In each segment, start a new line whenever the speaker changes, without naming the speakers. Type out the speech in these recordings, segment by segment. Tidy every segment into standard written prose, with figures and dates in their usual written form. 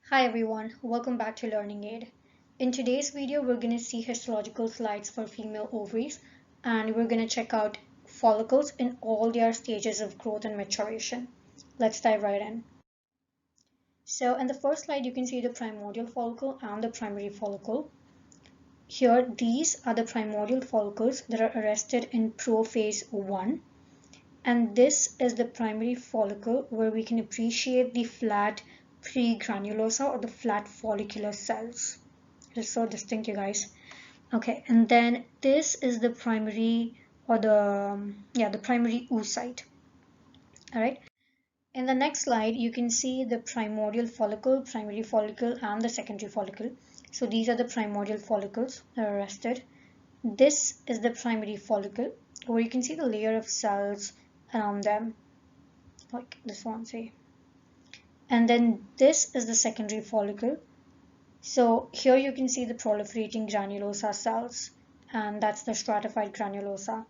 Hi everyone, welcome back to Learning Aid. In today's video, we're going to see histological slides for female ovaries, and we're going to check out follicles in all their stages of growth and maturation. Let's dive right in. So in the first slide, you can see the primordial follicle and the primary follicle. Here, these are the primordial follicles that are arrested in prophase 1. And this is the primary follicle where we can appreciate the flat pregranulosa or the flat follicular cells. It is so distinct, you guys. Okay, and then this is the primary or the primary oocyte. All right. In the next slide, you can see the primordial follicle, primary follicle, and the secondary follicle. So these are the primordial follicles that are arrested. This is the primary follicle, where you can see the layer of cells around them, like this one, say. And then this is the secondary follicle. So here you can see the proliferating granulosa cells, and that's the stratified granulosa.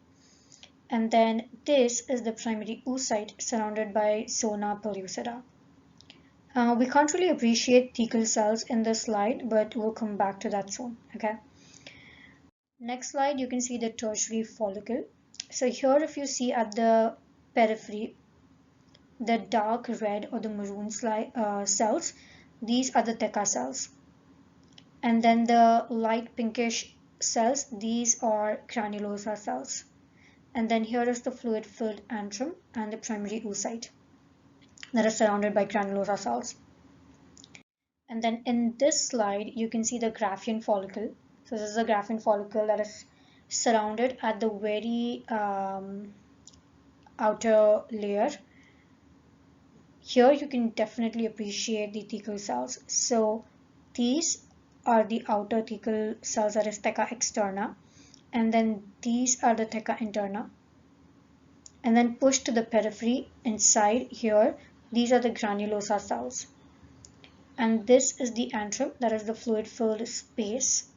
And then this is the primary oocyte surrounded by zona pellucida. We can't really appreciate thecal cells in this slide, but we'll come back to that soon, okay? Next slide, you can see the tertiary follicle. So here, if you see at the periphery, the dark red or the maroon cells, these are the theca cells. And then the light pinkish cells, these are granulosa cells. And then here is the fluid-filled antrum and the primary oocyte that is surrounded by granulosa cells. And then in this slide, you can see the Graphene follicle. So this is the Graphene follicle that is surrounded at the very outer layer. Here you can definitely appreciate the thecal cells. So these are the outer thecal cells, that is theca externa, and then these are the theca interna. And then pushed to the periphery inside here, these are the granulosa cells. And this is the antrum, that is the fluid-filled space.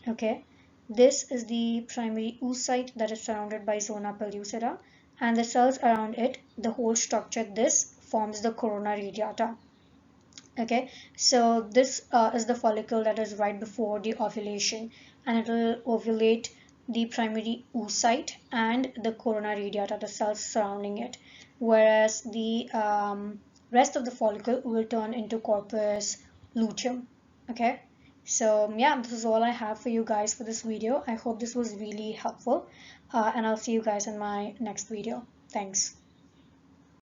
Okay, this is the primary oocyte that is surrounded by zona pellucida, and the cells around it, the whole structure, this forms the corona radiata. Okay, so this is the follicle that is right before the ovulation, and it will ovulate the primary oocyte and the corona radiata, the cells surrounding it, whereas the rest of the follicle will turn into corpus luteum. Okay, so yeah, this is all I have for you guys for this video. I hope this was really helpful, and I'll see you guys in my next video. Thanks.